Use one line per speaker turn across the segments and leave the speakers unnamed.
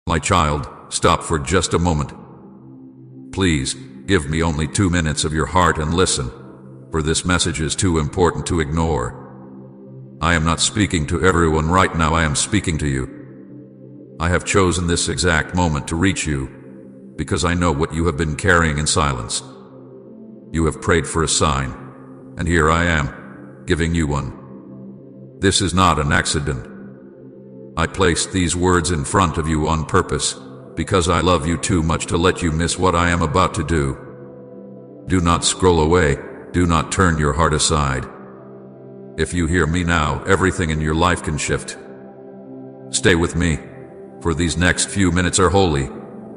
My child, stop for just a moment. Please, give me only 2 minutes of your heart and listen, for this message is too important to ignore. I am not speaking to everyone right now, I am speaking to you. I have chosen this exact moment to reach you, because I know what you have been carrying in silence. You have prayed for a sign, and here I am, giving you one. This is not an accident. I placed these words in front of you on purpose, because I love you too much to let you miss what I am about to do. Do not scroll away, do not turn your heart aside. If you hear me now, everything in your life can shift. Stay with me, for these next few minutes are holy,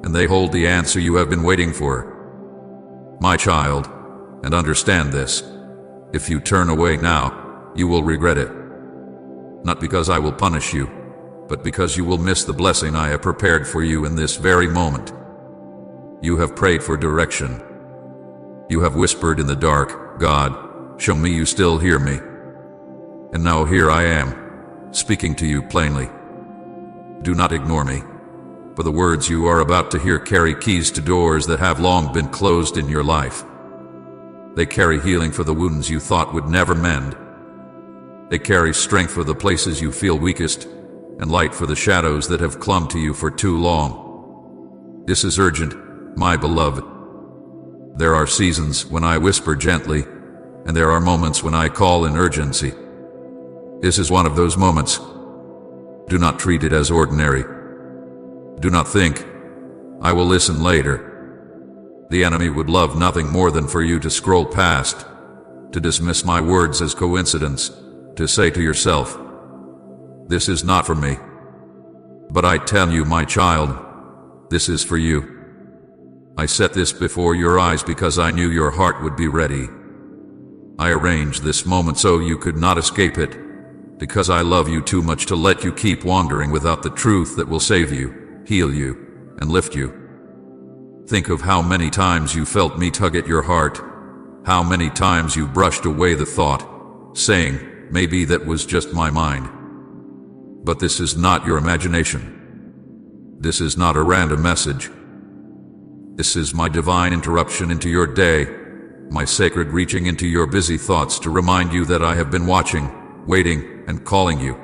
and they hold the answer you have been waiting for. My child, and understand this, if you turn away now, you will regret it. Not because I will punish you, but because you will miss the blessing I have prepared for you in this very moment. You have prayed for direction. You have whispered in the dark, God, show me you still hear me. And now here I am, speaking to you plainly. Do not ignore me, for the words you are about to hear carry keys to doors that have long been closed in your life. They carry healing for the wounds you thought would never mend. They carry strength for the places you feel weakest, and light for the shadows that have clung to you for too long. This is urgent, my beloved. There are seasons when I whisper gently, and there are moments when I call in urgency. This is one of those moments. Do not treat it as ordinary. Do not think, I will listen later. The enemy would love nothing more than for you to scroll past, to dismiss my words as coincidence, to say to yourself, this is not for me. But I tell you, my child, this is for you. I set this before your eyes because I knew your heart would be ready. I arranged this moment so you could not escape it, because I love you too much to let you keep wandering without the truth that will save you, heal you, and lift you. Think of how many times you felt me tug at your heart, how many times you brushed away the thought, saying, maybe that was just my mind. But this is not your imagination. This is not a random message. This is my divine interruption into your day, my sacred reaching into your busy thoughts to remind you that I have been watching, waiting, and calling you.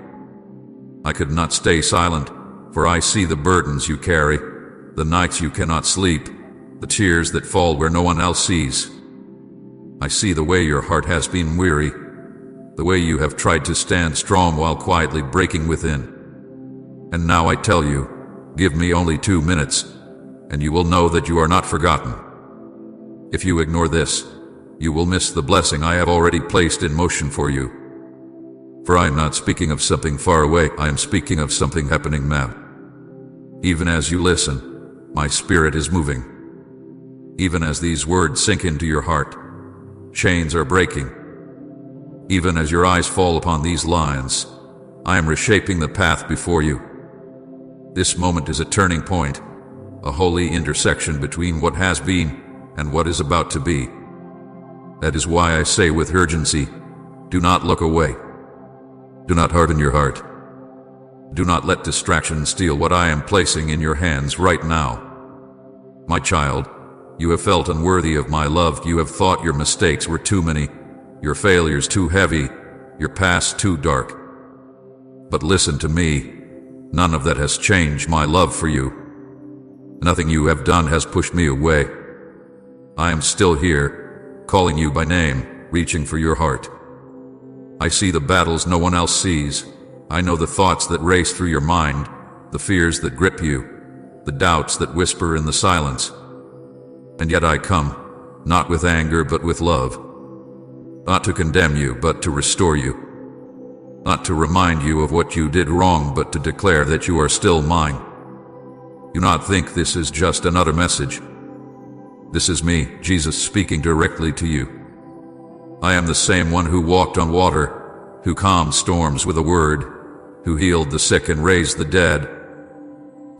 I could not stay silent, for I see the burdens you carry, the nights you cannot sleep, the tears that fall where no one else sees. I see the way your heart has been weary, the way you have tried to stand strong while quietly breaking within. And now I tell you, give me only 2 minutes, and you will know that you are not forgotten. If you ignore this, you will miss the blessing I have already placed in motion for you. For I am not speaking of something far away, I am speaking of something happening now. Even as you listen, my spirit is moving. Even as these words sink into your heart, chains are breaking. Even as your eyes fall upon these lines, I am reshaping the path before you. This moment is a turning point, a holy intersection between what has been and what is about to be. That is why I say with urgency, do not look away. Do not harden your heart. Do not let distraction steal what I am placing in your hands right now. My child, you have felt unworthy of my love. You have thought your mistakes were too many, your failures too heavy, your past too dark. But listen to me. None of that has changed my love for you. Nothing you have done has pushed me away. I am still here, calling you by name, reaching for your heart. I see the battles no one else sees. I know the thoughts that race through your mind, the fears that grip you, the doubts that whisper in the silence. And yet I come, not with anger but with love. Not to condemn you but to restore you. Not to remind you of what you did wrong but to declare that you are still mine. Do not think this is just another message. This is me, Jesus, speaking directly to you. I am the same one who walked on water, who calmed storms with a word, who healed the sick and raised the dead.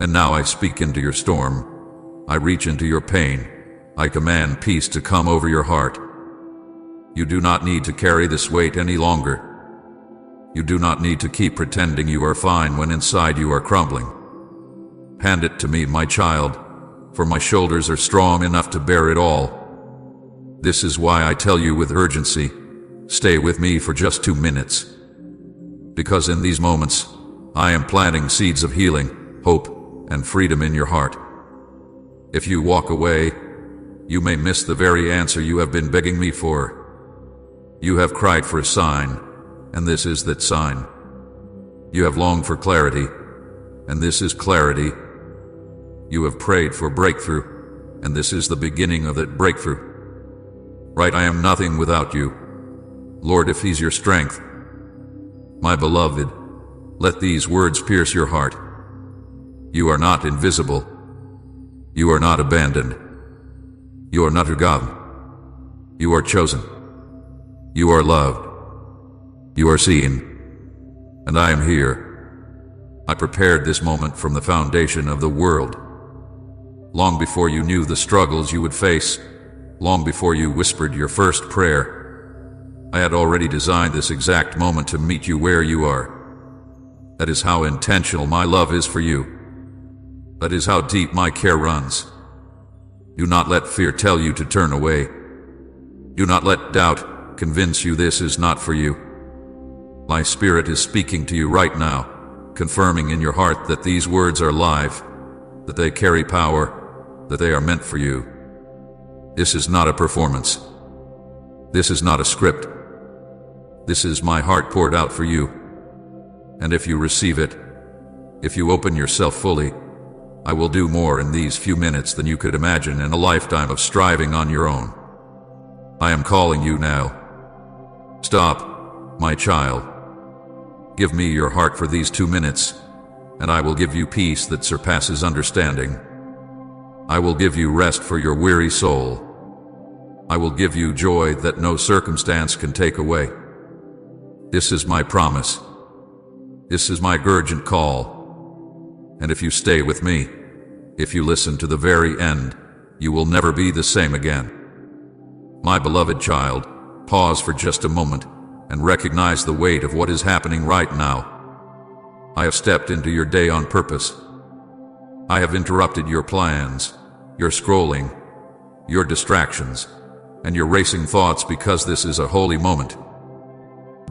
And now I speak into your storm. I reach into your pain. I command peace to come over your heart. You do not need to carry this weight any longer. You do not need to keep pretending you are fine when inside you are crumbling. Hand it to me, my child, for my shoulders are strong enough to bear it all. This is why I tell you with urgency, stay with me for just 2 minutes. Because in these moments, I am planting seeds of healing, hope, and freedom in your heart. If you walk away, you may miss the very answer you have been begging me for. You have cried for a sign, and this is that sign. You have longed for clarity, and this is clarity. You have prayed for breakthrough, and this is the beginning of that breakthrough. Right, I am nothing without you. Lord, if He's your strength. My beloved, let these words pierce your heart. You are not invisible. You are not abandoned. You are not forgotten. You are chosen. You are loved. You are seen. And I am here. I prepared this moment from the foundation of the world. Long before you knew the struggles you would face, long before you whispered your first prayer, I had already designed this exact moment to meet you where you are. That is how intentional my love is for you. That is how deep my care runs. Do not let fear tell you to turn away. Do not let doubt convince you this is not for you. My Spirit is speaking to you right now, confirming in your heart that these words are live, that they carry power, that they are meant for you. This is not a performance. This is not a script. This is my heart poured out for you. And if you receive it, if you open yourself fully, I will do more in these few minutes than you could imagine in a lifetime of striving on your own. I am calling you now. Stop, my child. Give me your heart for these 2 minutes, and I will give you peace that surpasses understanding. I will give you rest for your weary soul. I will give you joy that no circumstance can take away. This is my promise. This is my urgent call. And if you stay with me, if you listen to the very end, you will never be the same again. My beloved child, pause for just a moment and recognize the weight of what is happening right now. I have stepped into your day on purpose. I have interrupted your plans, your scrolling, your distractions, and your racing thoughts because this is a holy moment.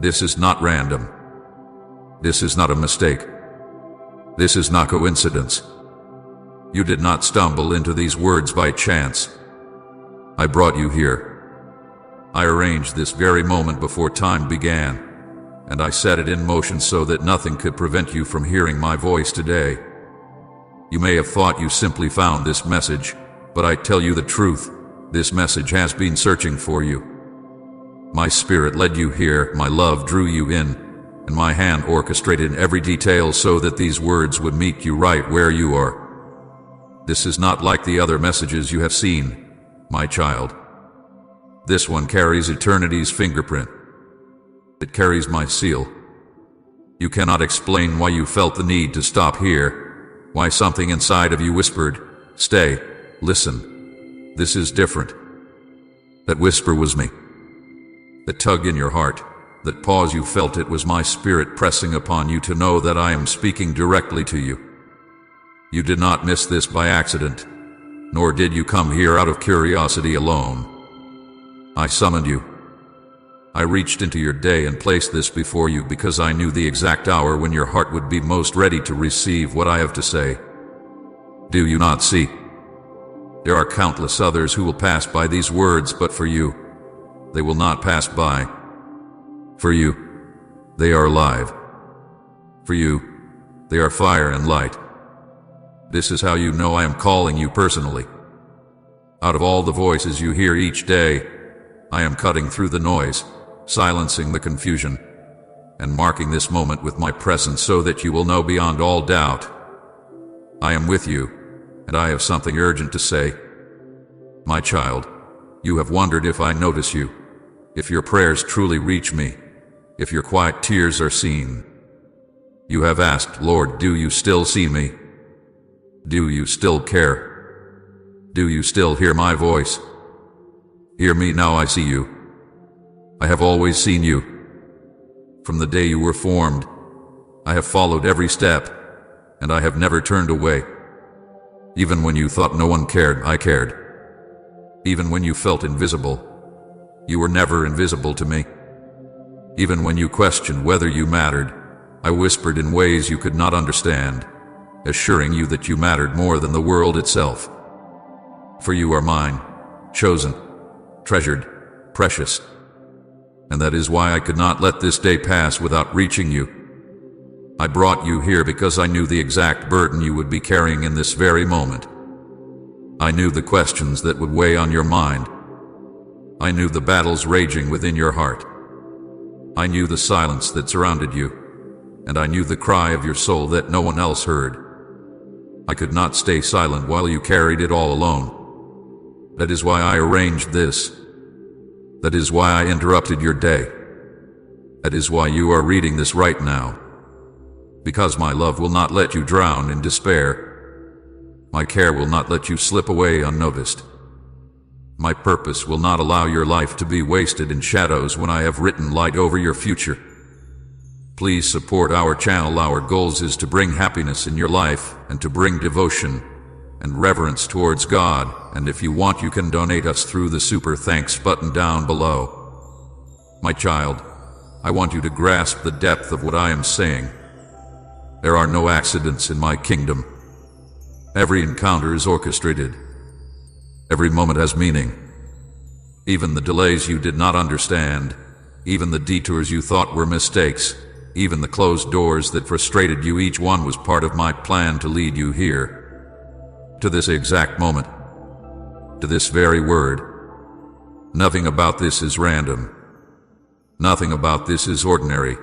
This is not random. This is not a mistake. This is not coincidence. You did not stumble into these words by chance. I brought you here. I arranged this very moment before time began, and I set it in motion so that nothing could prevent you from hearing my voice today. You may have thought you simply found this message, but I tell you the truth, this message has been searching for you. My Spirit led you here, my love drew you in, and my hand orchestrated every detail so that these words would meet you right where you are. This is not like the other messages you have seen, my child. This one carries eternity's fingerprint. It carries my seal. You cannot explain why you felt the need to stop here, why something inside of you whispered, "Stay, listen. This is different." That whisper was me. That tug in your heart, that pause you felt, it was my Spirit pressing upon you to know that I am speaking directly to you. You did not miss this by accident, nor did you come here out of curiosity alone. I summoned you. I reached into your day and placed this before you because I knew the exact hour when your heart would be most ready to receive what I have to say. Do you not see? There are countless others who will pass by these words, but for you, they will not pass by. For you, they are alive. For you, they are fire and light. This is how you know I am calling you personally. Out of all the voices you hear each day, I am cutting through the noise, silencing the confusion, and marking this moment with my presence so that you will know beyond all doubt. I am with you, and I have something urgent to say. My child, you have wondered if I notice you, if your prayers truly reach me, if your quiet tears are seen. You have asked, "Lord, do you still see me? Do you still care? Do you still hear my voice?" Hear me now, I see you. I have always seen you. From the day you were formed, I have followed every step, and I have never turned away. Even when you thought no one cared, I cared. Even when you felt invisible, you were never invisible to me. Even when you questioned whether you mattered, I whispered in ways you could not understand, assuring you that you mattered more than the world itself. For you are mine, chosen, treasured, precious. And that is why I could not let this day pass without reaching you. I brought you here because I knew the exact burden you would be carrying in this very moment. I knew the questions that would weigh on your mind. I knew the battles raging within your heart. I knew the silence that surrounded you, and I knew the cry of your soul that no one else heard. I could not stay silent while you carried it all alone. That is why I arranged this. That is why I interrupted your day. That is why you are reading this right now. Because my love will not let you drown in despair. My care will not let you slip away unnoticed. My purpose will not allow your life to be wasted in shadows when I have written light over your future. Please support our channel. Our goals is to bring happiness in your life and to bring devotion and reverence towards God. And if you want, you can donate us through the super thanks button down below. My child, I want you to grasp the depth of what I am saying. There are no accidents in my kingdom. Every encounter is orchestrated. Every moment has meaning. Even the delays you did not understand, even the detours you thought were mistakes, even the closed doors that frustrated you, each one was part of my plan to lead you here. To this exact moment. To this very word. Nothing about this is random. Nothing about this is ordinary.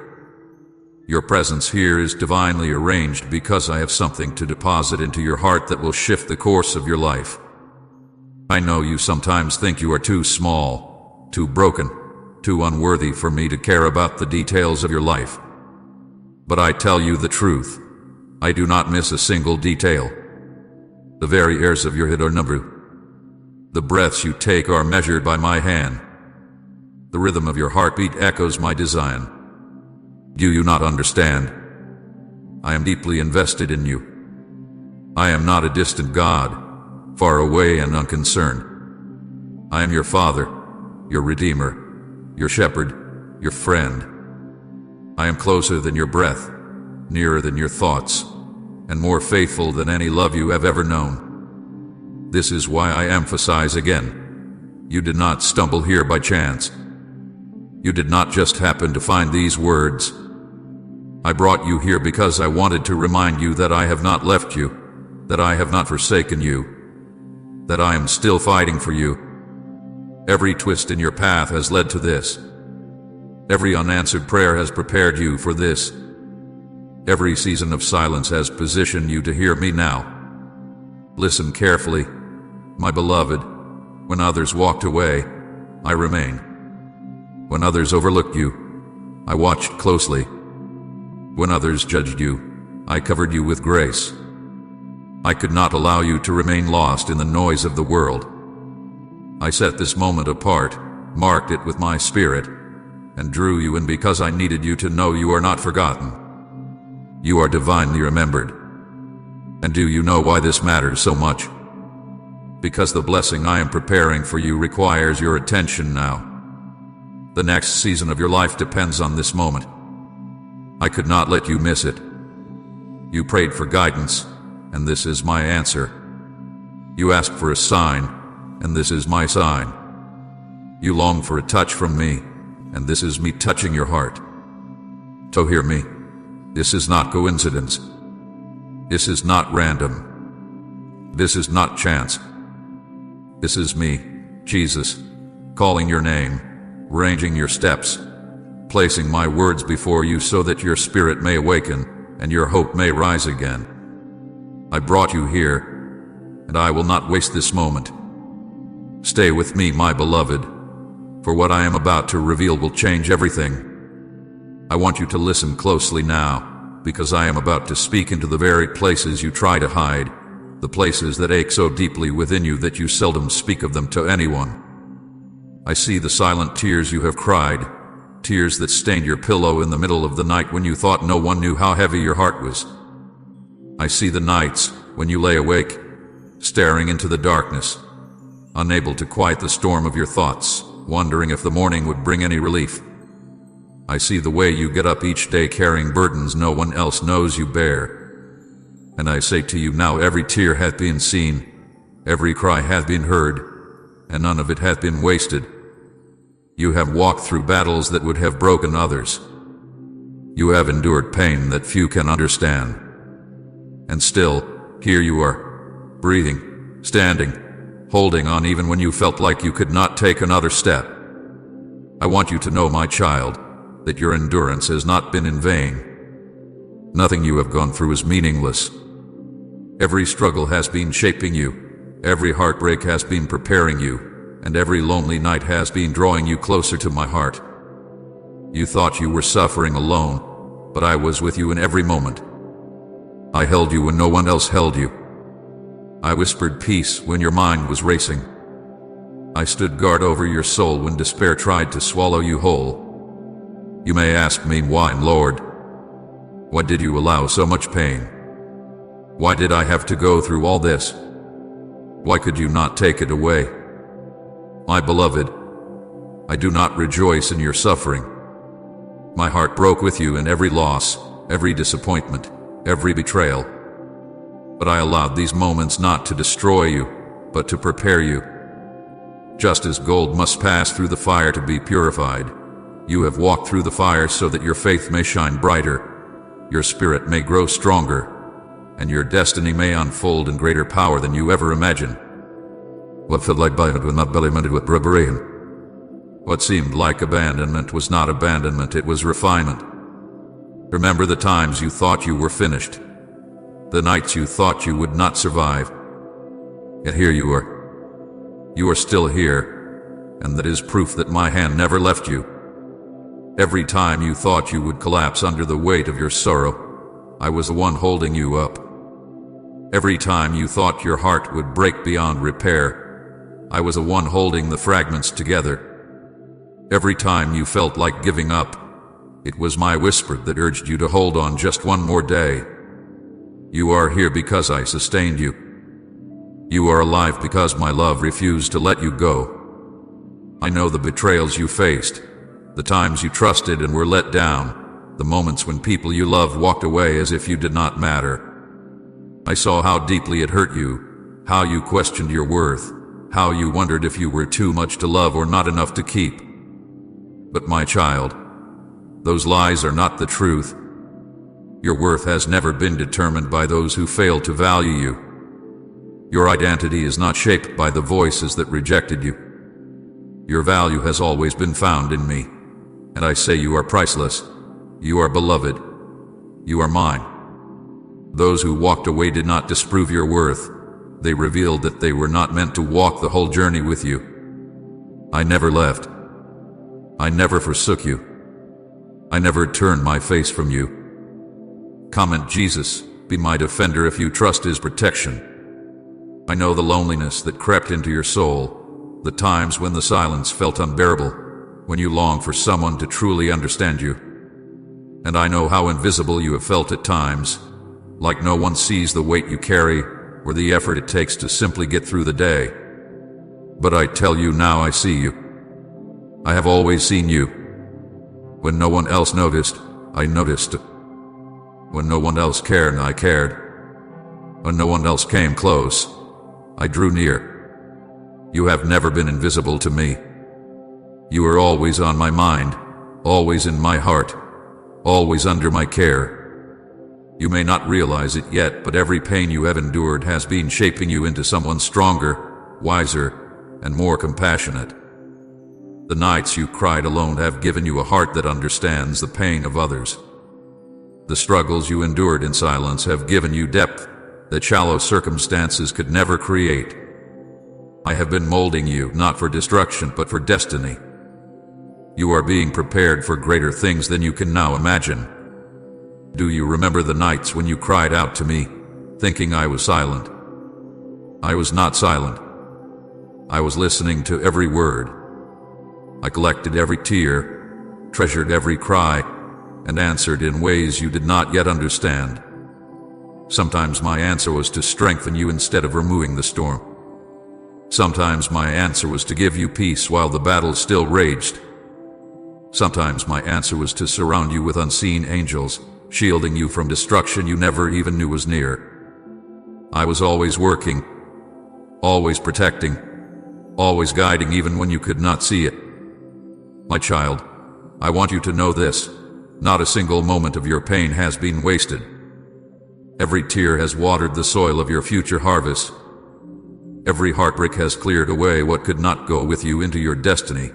Your presence here is divinely arranged because I have something to deposit into your heart that will shift the course of your life. I know you sometimes think you are too small, too broken, too unworthy for me to care about the details of your life. But I tell you the truth. I do not miss a single detail. The very hairs of your head are numbered. The breaths you take are measured by my hand. The rhythm of your heartbeat echoes my design. Do you not understand? I am deeply invested in you. I am not a distant God, far away and unconcerned. I am your Father, your Redeemer, your Shepherd, your friend. I am closer than your breath, nearer than your thoughts, and more faithful than any love you have ever known. This is why I emphasize again, you did not stumble here by chance. You did not just happen to find these words. I brought you here because I wanted to remind you that I have not left you, that I have not forsaken you, that I am still fighting for you. Every twist in your path has led to this. Every unanswered prayer has prepared you for this. Every season of silence has positioned you to hear me now. Listen carefully, my beloved. When others walked away, I remained. When others overlooked you, I watched closely. When others judged you, I covered you with grace. I could not allow you to remain lost in the noise of the world. I set this moment apart, marked it with my spirit, and drew you in because I needed you to know you are not forgotten. You are divinely remembered. And do you know why this matters so much? Because the blessing I am preparing for you requires your attention now. The next season of your life depends on this moment. I could not let you miss it. You prayed for guidance, and this is my answer. You asked for a sign, and this is my sign. You long for a touch from me, and this is me touching your heart. So hear me. This is not coincidence. This is not random. This is not chance. This is me, Jesus, calling your name, arranging your steps, placing my words before you so that your spirit may awaken and your hope may rise again. I brought you here, and I will not waste this moment. Stay with me, my beloved, for what I am about to reveal will change everything. I want you to listen closely now, because I am about to speak into the very places you try to hide, the places that ache so deeply within you that you seldom speak of them to anyone. I see the silent tears you have cried, tears that stained your pillow in the middle of the night when you thought no one knew how heavy your heart was. I see the nights when you lay awake, staring into the darkness, unable to quiet the storm of your thoughts, wondering if the morning would bring any relief. I see the way you get up each day carrying burdens no one else knows you bear. And I say to you now, every tear hath been seen, every cry hath been heard, and none of it hath been wasted. You have walked through battles that would have broken others. You have endured pain that few can understand. And still, here you are, breathing, standing, holding on even when you felt like you could not take another step. I want you to know, my child, that your endurance has not been in vain. Nothing you have gone through is meaningless. Every struggle has been shaping you, every heartbreak has been preparing you, and every lonely night has been drawing you closer to my heart. You thought you were suffering alone, but I was with you in every moment. I held you when no one else held you. I whispered peace when your mind was racing. I stood guard over your soul when despair tried to swallow you whole. You may ask me why, Lord. Why did you allow so much pain? Why did I have to go through all this? Why could you not take it away? My beloved, I do not rejoice in your suffering. My heart broke with you in every loss, every disappointment, every betrayal. But I allowed these moments not to destroy you, but to prepare you. Just as gold must pass through the fire to be purified, you have walked through the fire so that your faith may shine brighter, your spirit may grow stronger, and your destiny may unfold in greater power than you ever imagined. What felt like preparation. What seemed like abandonment was not abandonment, it was refinement. Remember the times you thought you were finished, the nights you thought you would not survive. Yet here you are. You are still here, and that is proof that my hand never left you. Every time you thought you would collapse under the weight of your sorrow, I was the one holding you up. Every time you thought your heart would break beyond repair, I was the one holding the fragments together. Every time you felt like giving up, it was my whisper that urged you to hold on just one more day. You are here because I sustained you. You are alive because my love refused to let you go. I know the betrayals you faced, the times you trusted and were let down, the moments when people you loved walked away as if you did not matter. I saw how deeply it hurt you, how you questioned your worth, how you wondered if you were too much to love or not enough to keep. But my child, those lies are not the truth. Your worth has never been determined by those who fail to value you. Your identity is not shaped by the voices that rejected you. Your value has always been found in me, and I say you are priceless. You are beloved. You are mine. Those who walked away did not disprove your worth. They revealed that they were not meant to walk the whole journey with you. I never left. I never forsook you. I never turned my face from you. Comment Jesus, be my defender if you trust His protection. I know the loneliness that crept into your soul, the times when the silence felt unbearable, when you longed for someone to truly understand you. And I know how invisible you have felt at times, like no one sees the weight you carry or the effort it takes to simply get through the day. But I tell you now, I see you. I have always seen you. When no one else noticed, I noticed. When no one else cared, I cared. When no one else came close, I drew near. You have never been invisible to me. You are always on my mind, always in my heart, always under my care. You may not realize it yet, but every pain you have endured has been shaping you into someone stronger, wiser, and more compassionate. The nights you cried alone have given you a heart that understands the pain of others. The struggles you endured in silence have given you depth that shallow circumstances could never create. I have been molding you, not for destruction, but for destiny. You are being prepared for greater things than you can now imagine. Do you remember the nights when you cried out to me, thinking I was silent? I was not silent. I was listening to every word. I collected every tear, treasured every cry, and answered in ways you did not yet understand. Sometimes my answer was to strengthen you instead of removing the storm. Sometimes my answer was to give you peace while the battle still raged. Sometimes my answer was to surround you with unseen angels, shielding you from destruction you never even knew was near. I was always working, always protecting, always guiding even when you could not see it. My child, I want you to know this: not a single moment of your pain has been wasted. Every tear has watered the soil of your future harvest. Every heartbreak has cleared away what could not go with you into your destiny.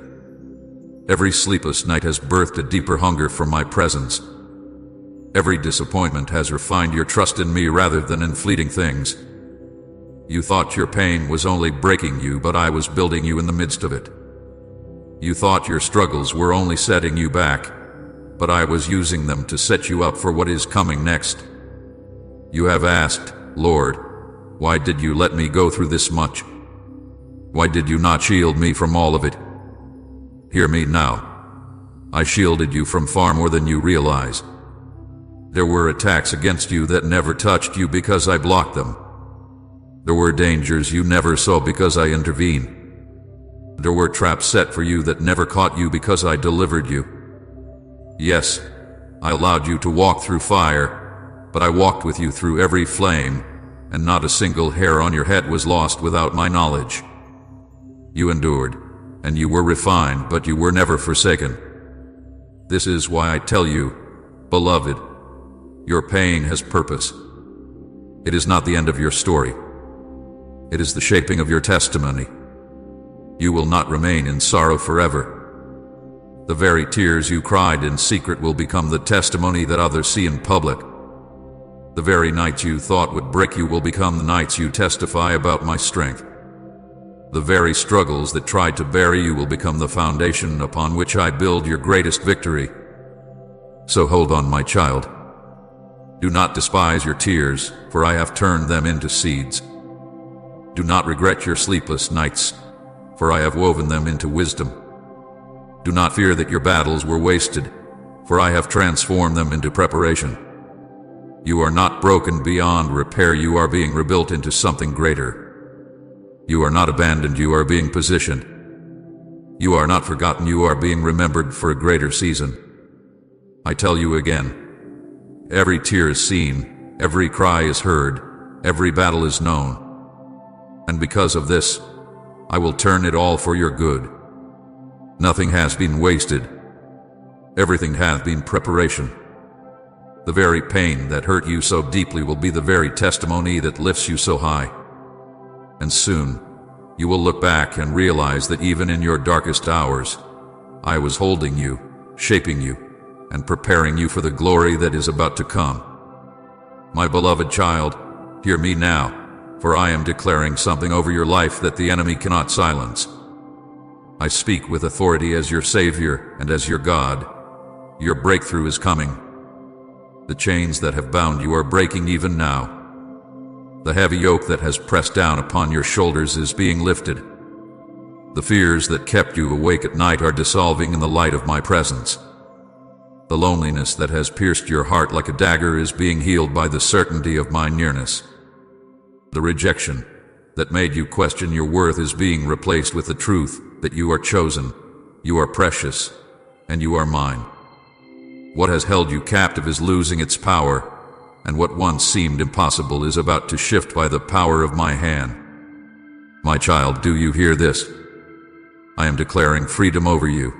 Every sleepless night has birthed a deeper hunger for my presence. Every disappointment has refined your trust in me rather than in fleeting things. You thought your pain was only breaking you, but I was building you in the midst of it. You thought your struggles were only setting you back, but I was using them to set you up for what is coming next. You have asked, Lord, why did you let me go through this much? Why did you not shield me from all of it? Hear me now. I shielded you from far more than you realize. There were attacks against you that never touched you because I blocked them. There were dangers you never saw because I intervened. There were traps set for you that never caught you because I delivered you. Yes, I allowed you to walk through fire, but I walked with you through every flame, and not a single hair on your head was lost without my knowledge. You endured, and you were refined, but you were never forsaken. This is why I tell you, beloved, your pain has purpose. It is not the end of your story. It is the shaping of your testimony. You will not remain in sorrow forever. The very tears you cried in secret will become the testimony that others see in public. The very nights you thought would break you will become the nights you testify about my strength. The very struggles that tried to bury you will become the foundation upon which I build your greatest victory. So hold on, my child. Do not despise your tears, for I have turned them into seeds. Do not regret your sleepless nights, for I have woven them into wisdom. Do not fear that your battles were wasted, for I have transformed them into preparation. You are not broken beyond repair, you are being rebuilt into something greater. You are not abandoned, you are being positioned. You are not forgotten, you are being remembered for a greater season. I tell you again, every tear is seen, every cry is heard, every battle is known. And because of this, I will turn it all for your good. Nothing has been wasted. Everything hath been preparation. The very pain that hurt you so deeply will be the very testimony that lifts you so high. And soon, you will look back and realize that even in your darkest hours, I was holding you, shaping you, and preparing you for the glory that is about to come. My beloved child, hear me now, for I am declaring something over your life that the enemy cannot silence. I speak with authority as your Savior and as your God. Your breakthrough is coming. The chains that have bound you are breaking even now. The heavy yoke that has pressed down upon your shoulders is being lifted. The fears that kept you awake at night are dissolving in the light of my presence. The loneliness that has pierced your heart like a dagger is being healed by the certainty of my nearness. The rejection that made you question your worth is being replaced with the truth that you are chosen, you are precious, and you are mine. What has held you captive is losing its power, and what once seemed impossible is about to shift by the power of my hand. My child, do you hear this? I am declaring freedom over you.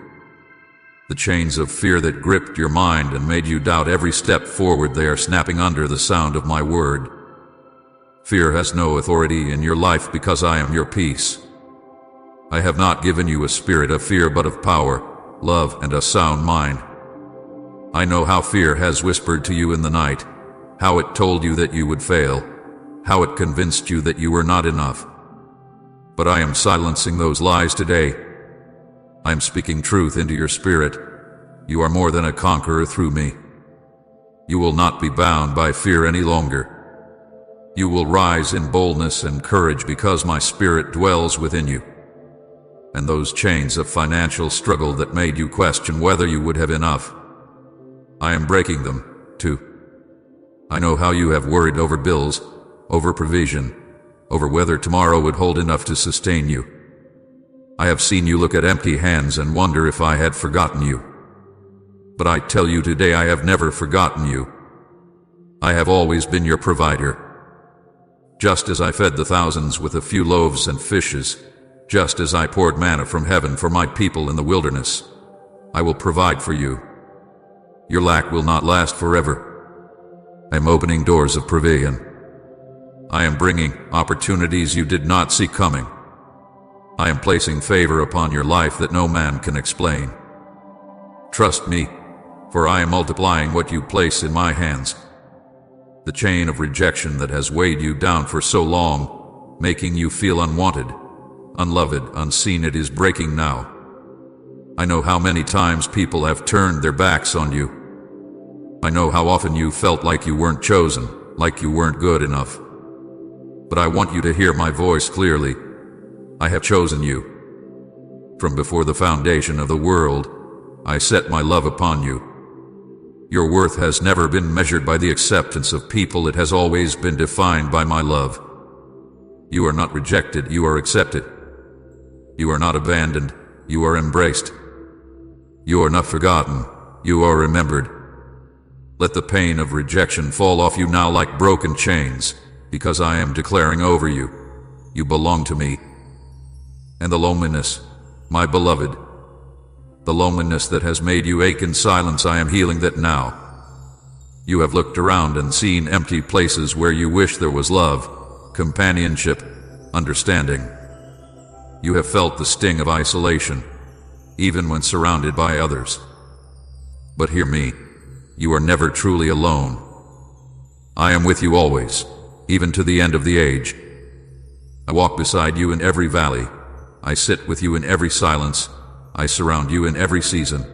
The chains of fear that gripped your mind and made you doubt every step forward, they are snapping under the sound of my word. Fear has no authority in your life because I am your peace. I have not given you a spirit of fear but of power, love, and a sound mind. I know how fear has whispered to you in the night, how it told you that you would fail, how it convinced you that you were not enough. But I am silencing those lies today. I am speaking truth into your spirit. You are more than a conqueror through me. You will not be bound by fear any longer. You will rise in boldness and courage because my spirit dwells within you. And those chains of financial struggle that made you question whether you would have enough, I am breaking them, too. I know how you have worried over bills, over provision, over whether tomorrow would hold enough to sustain you. I have seen you look at empty hands and wonder if I had forgotten you. But I tell you today, I have never forgotten you. I have always been your provider. Just as I fed the thousands with a few loaves and fishes, just as I poured manna from heaven for my people in the wilderness, I will provide for you. Your lack will not last forever. I am opening doors of provision. I am bringing opportunities you did not see coming. I am placing favor upon your life that no man can explain. Trust me, for I am multiplying what you place in my hands. The chain of rejection that has weighed you down for so long, making you feel unwanted, unloved, unseen, it is breaking now. I know how many times people have turned their backs on you. I know how often you felt like you weren't chosen, like you weren't good enough. But I want you to hear my voice clearly. I have chosen you. From before the foundation of the world, I set my love upon you. Your worth has never been measured by the acceptance of people. It has always been defined by my love. You are not rejected, you are accepted. You are not abandoned, you are embraced. You are not forgotten, you are remembered. Let the pain of rejection fall off you now like broken chains, because I am declaring over you, you belong to me. And the loneliness, my beloved, the loneliness that has made you ache in silence, I am healing that now. You have looked around and seen empty places where you wish there was love, companionship, understanding. You have felt the sting of isolation, even when surrounded by others. But hear me, you are never truly alone. I am with you always, even to the end of the age. I walk beside you in every valley. I sit with you in every silence. I surround you in every season.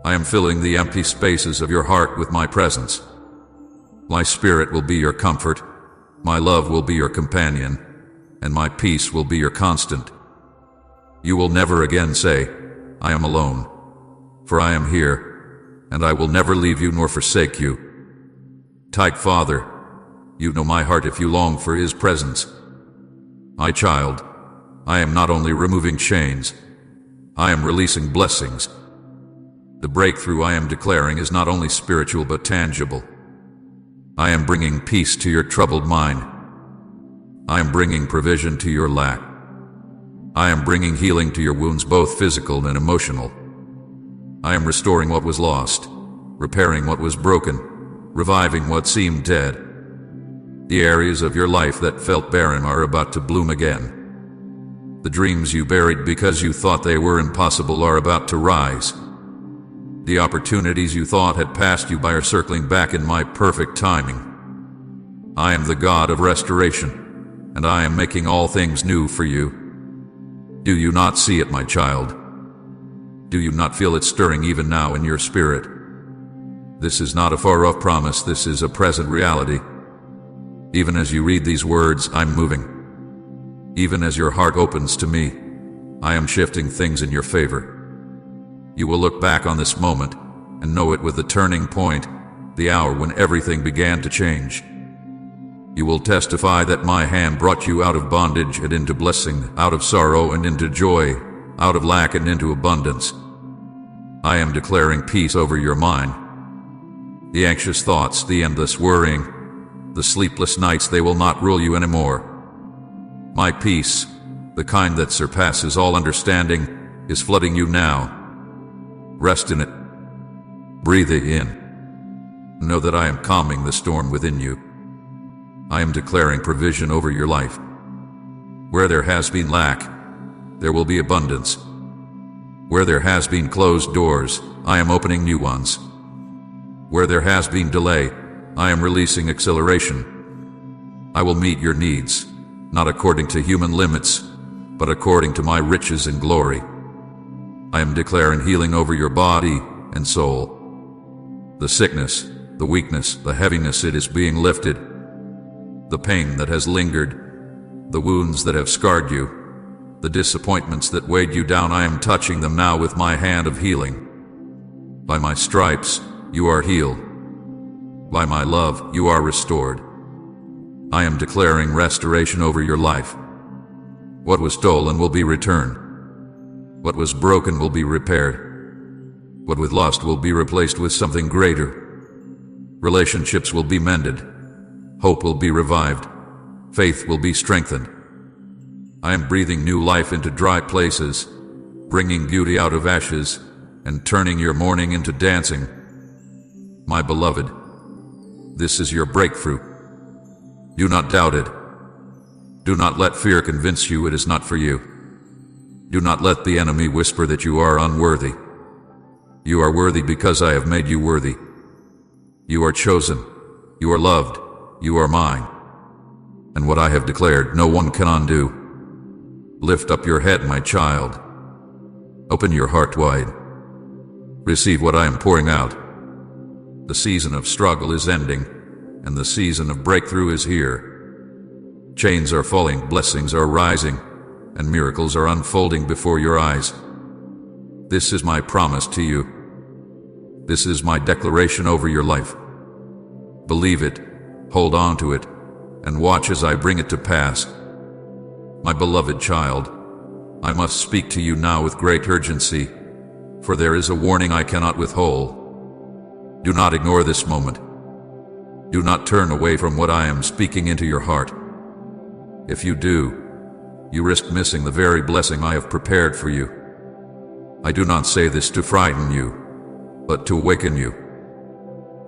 I am filling the empty spaces of your heart with my presence. My spirit will be your comfort, my love will be your companion, and my peace will be your constant. You will never again say, I am alone, for I am here, and I will never leave you nor forsake you. Tight Father, you know my heart if you long for His presence. My child, I am not only removing chains, I am releasing blessings. The breakthrough I am declaring is not only spiritual but tangible. I am bringing peace to your troubled mind. I am bringing provision to your lack. I am bringing healing to your wounds, both physical and emotional. I am restoring what was lost, repairing what was broken, reviving what seemed dead. The areas of your life that felt barren are about to bloom again. The dreams you buried because you thought they were impossible are about to rise. The opportunities you thought had passed you by are circling back in my perfect timing. I am the God of restoration, and I am making all things new for you. Do you not see it, my child? Do you not feel it stirring even now in your spirit? This is not a far-off promise, this is a present reality. Even as you read these words, I'm moving. Even as your heart opens to me, I am shifting things in your favor. You will look back on this moment and know it with the turning point, the hour when everything began to change. You will testify that my hand brought you out of bondage and into blessing, out of sorrow and into joy, out of lack and into abundance. I am declaring peace over your mind. The anxious thoughts, the endless worrying, the sleepless nights, they will not rule you anymore. My peace, the kind that surpasses all understanding, is flooding you now. Rest in it. Breathe it in. Know that I am calming the storm within you. I am declaring provision over your life. Where there has been lack, there will be abundance. Where there has been closed doors, I am opening new ones. Where there has been delay, I am releasing acceleration. I will meet your needs, not according to human limits, but according to my riches and glory. I am declaring healing over your body and soul. The sickness, the weakness, the heaviness, it is being lifted. The pain that has lingered, the wounds that have scarred you, the disappointments that weighed you down, I am touching them now with my hand of healing. By my stripes, you are healed. By my love, you are restored. I am declaring restoration over your life. What was stolen will be returned. What was broken will be repaired. What was lost will be replaced with something greater. Relationships will be mended. Hope will be revived. Faith will be strengthened. I am breathing new life into dry places, bringing beauty out of ashes, and turning your mourning into dancing. My beloved, this is your breakthrough. Do not doubt it. Do not let fear convince you it is not for you. Do not let the enemy whisper that you are unworthy. You are worthy because I have made you worthy. You are chosen. You are loved. You are mine. And what I have declared, no one can undo. Lift up your head, my child. Open your heart wide. Receive what I am pouring out. The season of struggle is ending, and the season of breakthrough is here. Chains are falling, blessings are rising, and miracles are unfolding before your eyes. This is my promise to you. This is my declaration over your life. Believe it, hold on to it, and watch as I bring it to pass. My beloved child, I must speak to you now with great urgency, for there is a warning I cannot withhold. Do not ignore this moment. Do not turn away from what I am speaking into your heart. If you do, you risk missing the very blessing I have prepared for you. I do not say this to frighten you, but to awaken you.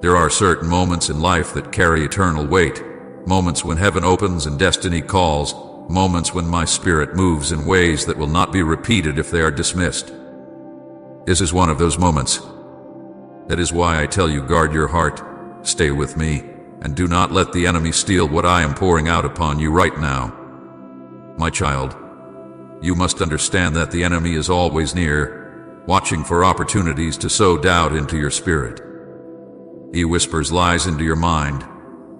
There are certain moments in life that carry eternal weight, moments when heaven opens and destiny calls, moments when my spirit moves in ways that will not be repeated if they are dismissed. This is one of those moments. That is why I tell you, guard your heart, stay with me, and do not let the enemy steal what I am pouring out upon you right now. My child, you must understand that the enemy is always near, watching for opportunities to sow doubt into your spirit. He whispers lies into your mind,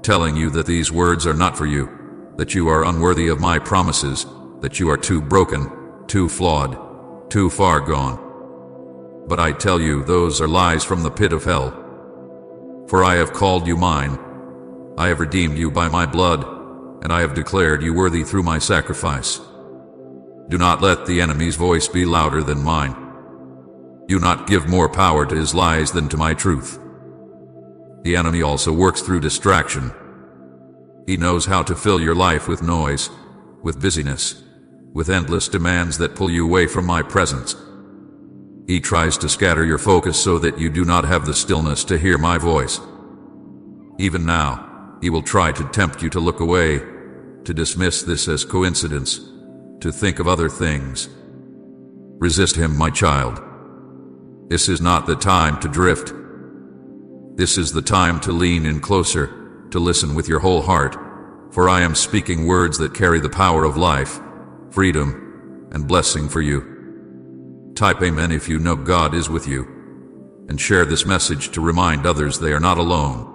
telling you that these words are not for you, that you are unworthy of my promises, that you are too broken, too flawed, too far gone. But I tell you, those are lies from the pit of hell. For I have called you mine. I have redeemed you by my blood, and I have declared you worthy through my sacrifice. Do not let the enemy's voice be louder than mine. Do not give more power to his lies than to my truth. The enemy also works through distraction. He knows how to fill your life with noise, with busyness, with endless demands that pull you away from my presence. He tries to scatter your focus so that you do not have the stillness to hear my voice. Even now, he will try to tempt you to look away, to dismiss this as coincidence, to think of other things. Resist him, my child. This is not the time to drift. This is the time to lean in closer, to listen with your whole heart, for I am speaking words that carry the power of life, freedom, and blessing for you. Type Amen if you know God is with you, and share this message to remind others they are not alone.